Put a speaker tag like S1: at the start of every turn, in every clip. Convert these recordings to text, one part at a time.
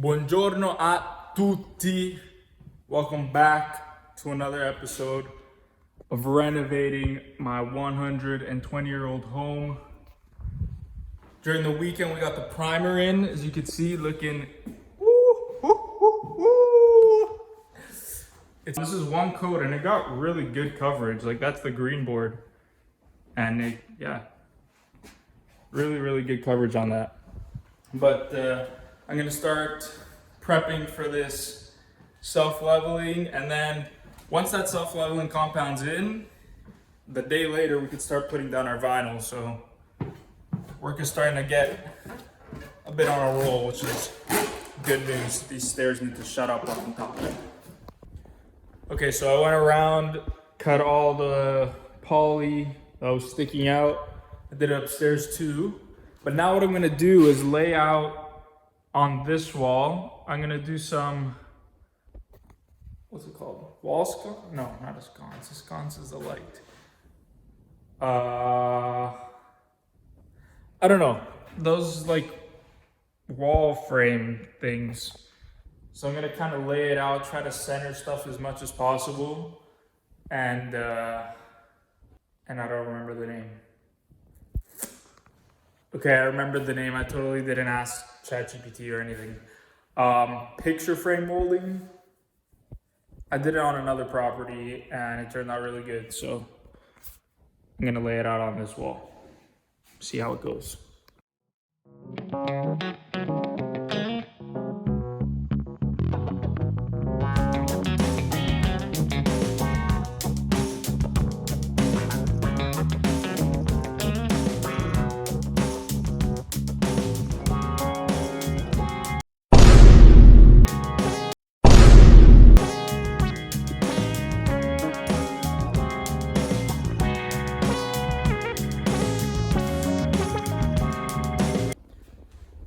S1: Buongiorno a tutti. Welcome back to another episode of renovating my 120-year-old home. During the weekend, we got the primer in, as you can see, looking. This is one coat, and it got really good coverage. Like, that's the green board, and really good coverage on that. But I'm gonna start prepping for this self-leveling, and then once that self-leveling compound's in, the day later we could start putting down our vinyl. So work is starting to get a bit on a roll, which is good news. These stairs need to shut up on top. Okay, so I went around, cut all the poly that was sticking out. I did it upstairs too. But now what I'm gonna do is lay out on this wall. I'm gonna do some, what's it called? Wall sconce? No, not a sconce. A sconce is a light. I don't know. Those like wall frame things. So I'm gonna kind of lay it out, try to center stuff as much as possible. And I don't remember the name. Okay, I remembered the name. I totally didn't ask ChatGPT or anything. Picture frame molding. I did it on another property and it turned out really good. So I'm gonna lay it out on this wall. See how it goes.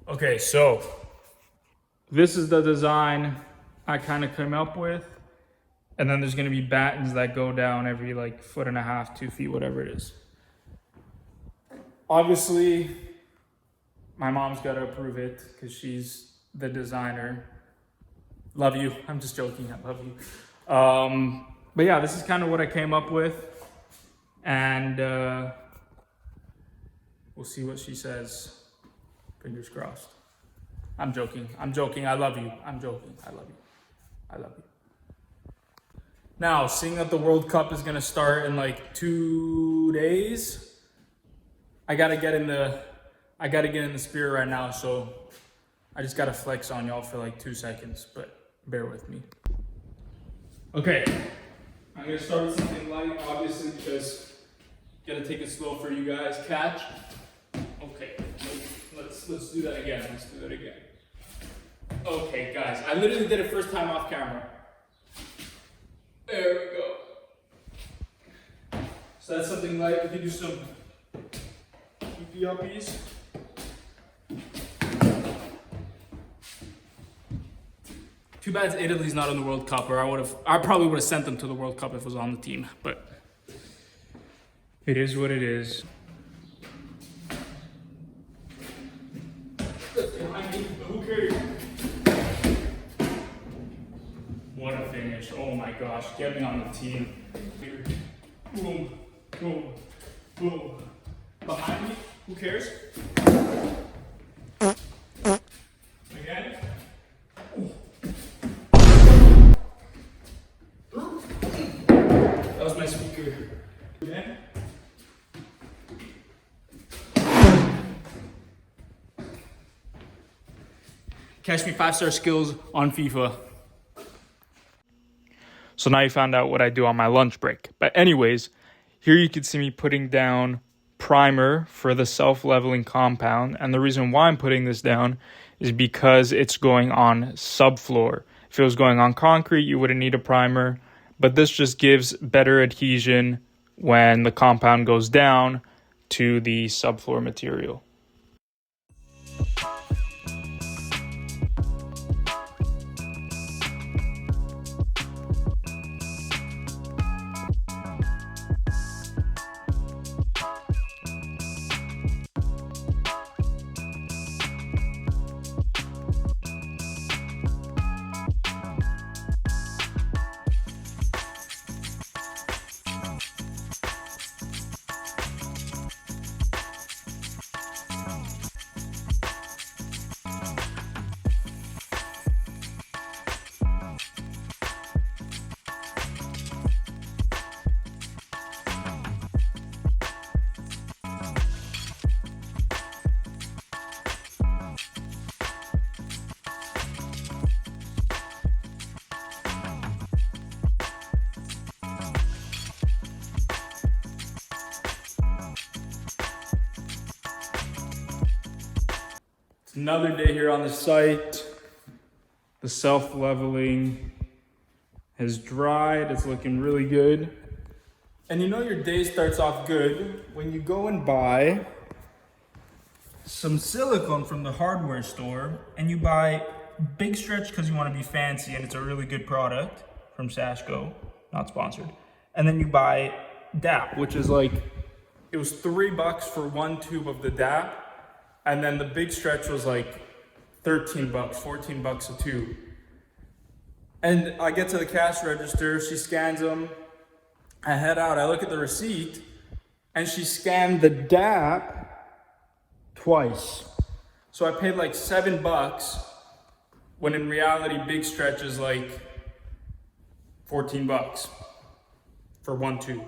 S1: Okay, so this is the design I kind of came up with. And then there's gonna be battens that go down every like 1.5 feet, 2 feet, whatever it is. Obviously, my mom's gotta approve it because she's the designer. Love you, I'm just joking, I love you. But yeah, this is kind of what I came up with. And we'll see what she says. Fingers crossed. I'm joking. I love you. I'm joking. I love you. Now, seeing that the World Cup is gonna start in like 2 days, I gotta get in the spirit right now. So I just gotta flex on y'all for like 2 seconds, but bear with me. Okay, I'm gonna start with something light, obviously, because gotta take it slow for you guys. Catch. Okay. Let's do that again. Okay, guys, I literally did it first time off camera. There we go. So that's something light. We can do some uppies. Too bad Italy's not in the World Cup, or I probably would have sent them to the World Cup if it was on the team, but it is what it is. Who cares? What a finish. Oh my gosh. Get me on the team. Boom. Boom. Boom. Behind me. Who cares? Again. That was my speaker. Again. Catch me 5-star skills on FIFA. So now you found out what I do on my lunch break. But anyways, here you can see me putting down primer for the self-leveling compound. And the reason why I'm putting this down is because it's going on subfloor. If it was going on concrete, you wouldn't need a primer. But this just gives better adhesion when the compound goes down to the subfloor material. Another day here on the site. The self-leveling has dried. It's looking really good. And you know your day starts off good when you go and buy some silicone from the hardware store, and you buy Big Stretch because you want to be fancy and it's a really good product from Sashco, not sponsored. And then you buy DAP, which is like, it was $3 for one tube of the DAP. And then the Big Stretch was like $13, $14 a tube. And I get to the cash register, she scans them. I head out, I look at the receipt, and she scanned the DAP twice. So I paid like $7, when in reality, Big Stretch is like $14 for one tube.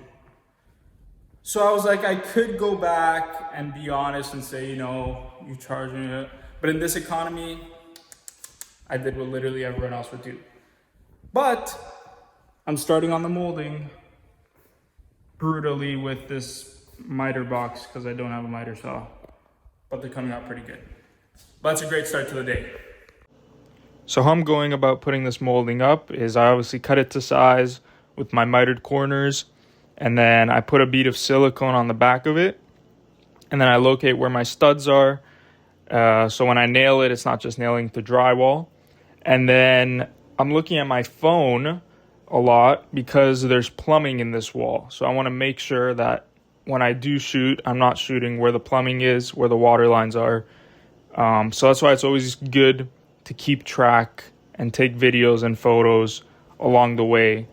S1: So I was like, I could go back and be honest and say, you know, you charge me. But in this economy, I did what literally everyone else would do. But I'm starting on the molding brutally with this miter box because I don't have a miter saw. But they're coming out pretty good. But that's a great start to the day. So how I'm going about putting this molding up is I obviously cut it to size with my mitered corners. And then I put a bead of silicone on the back of it. And then I locate where my studs are. So when I nail it, it's not just nailing the drywall. And then I'm looking at my phone a lot because there's plumbing in this wall. So I want to make sure that when I do shoot, I'm not shooting where the plumbing is, where the water lines are. So that's why it's always good to keep track and take videos and photos along the way.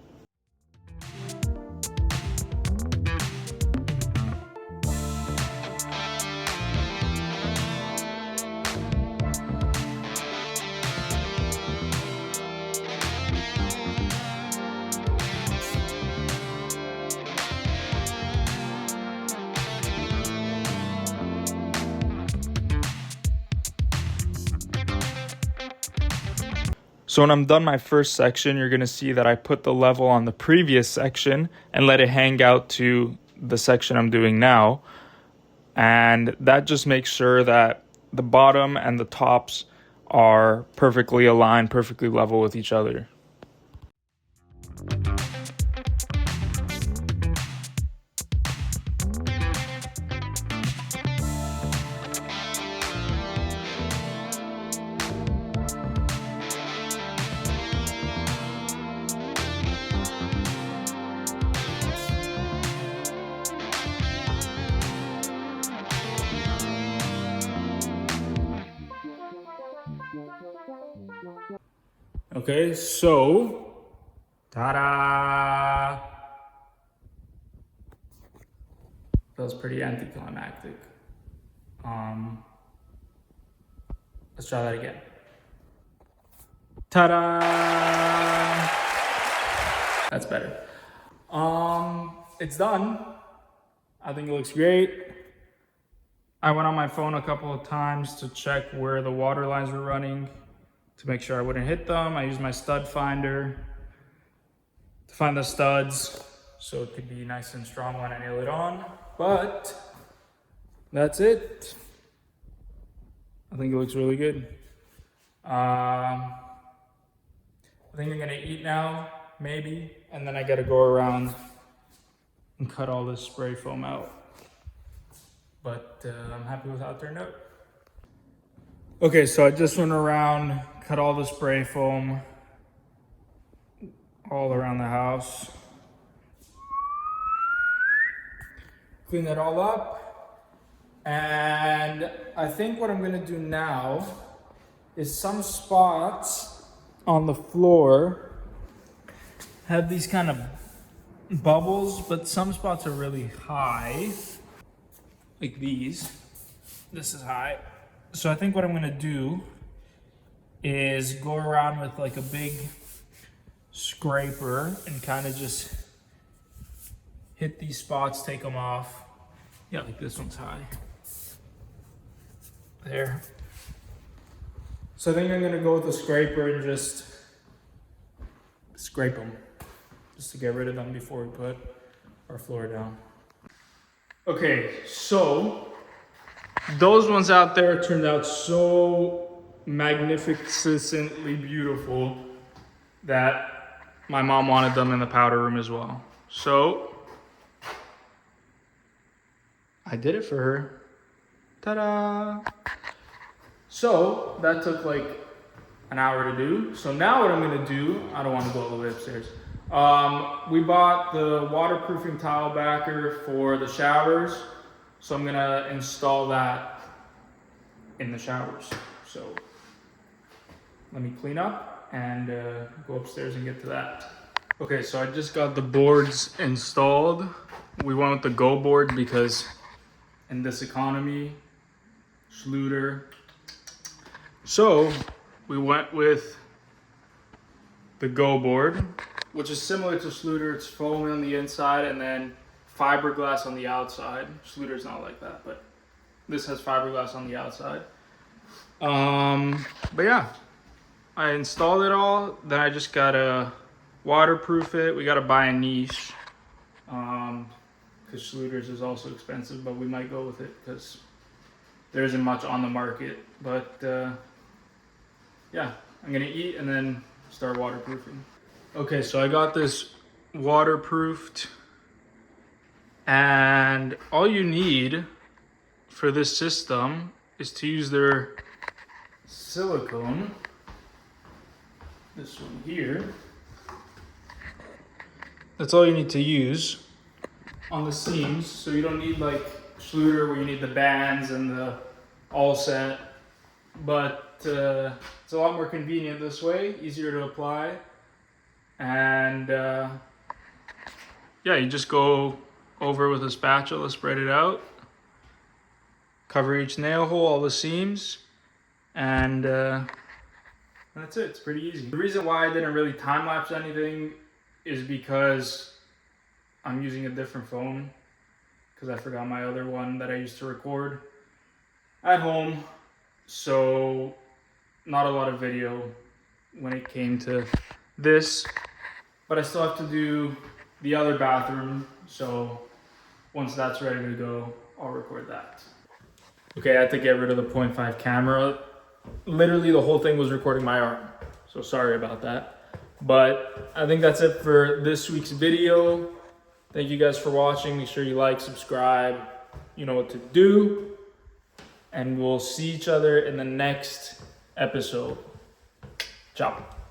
S1: So when I'm done my first section, you're going to see that I put the level on the previous section and let it hang out to the section I'm doing now. And that just makes sure that the bottom and the tops are perfectly aligned, perfectly level with each other. Okay, so, ta-da! That was pretty anticlimactic. Let's try that again. Ta-da! That's better. It's done. I think it looks great. I went on my phone a couple of times to check where the water lines were running to make sure I wouldn't hit them. I used my stud finder to find the studs so it could be nice and strong when I nail it on. But that's it. I think it looks really good. I think I'm gonna eat now, maybe, and then I gotta go around and cut all this spray foam out. But I'm happy with how it turned out. Okay, so I just went around, cut all the spray foam all around the house. Clean that all up. And I think what I'm gonna do now is some spots on the floor have these kind of bubbles, but some spots are really high, like these. This is high. So I think what I'm gonna do is go around with like a big scraper and kind of just hit these spots, take them off. Yeah, like this one's high. There. So I think I'm gonna go with the scraper and just scrape them, just to get rid of them before we put our floor down. Okay, so Those ones out there turned out so magnificently beautiful that my mom wanted them in the powder room as well. So I did it for her. Ta-da! So that took like an hour to do. So now what I'm gonna do, I don't want to go all the way upstairs. We bought the waterproofing tile backer for the showers. So I'm gonna install that in the showers. So let me clean up and go upstairs and get to that. Okay, so I just got the boards installed. We went with the Go board because in this economy, Schluter. So we went with the Go board, which is similar to Schluter. It's foam on the inside and then fiberglass on the outside. Schluter's not like that, but this has fiberglass on the outside. But yeah, I installed it all. Then I just gotta waterproof it. We gotta buy a niche, because Schluter's is also expensive, but we might go with it because there isn't much on the market. But yeah, I'm gonna eat and then start waterproofing. Okay, so I got this waterproofed, and all you need for this system is to use their silicone, this one here. That's all you need to use on the seams, so you don't need like Schluter where you need the bands and the all set, but it's a lot more convenient this way, easier to apply, and yeah, you just go over with a spatula, spread it out, cover each nail hole, all the seams, and that's it. It's pretty easy. The reason why I didn't really time-lapse anything is because I'm using a different phone, because I forgot my other one that I used to record at home, so not a lot of video when it came to this, but I still have to do the other bathroom, so once that's ready to go, I'll record that. Okay, I had to get rid of the 0.5 camera. Literally the whole thing was recording my arm, so sorry about that. But I think that's it for this week's video. Thank you guys for watching. Make sure you like, subscribe, you know what to do. And we'll see each other in the next episode. Ciao.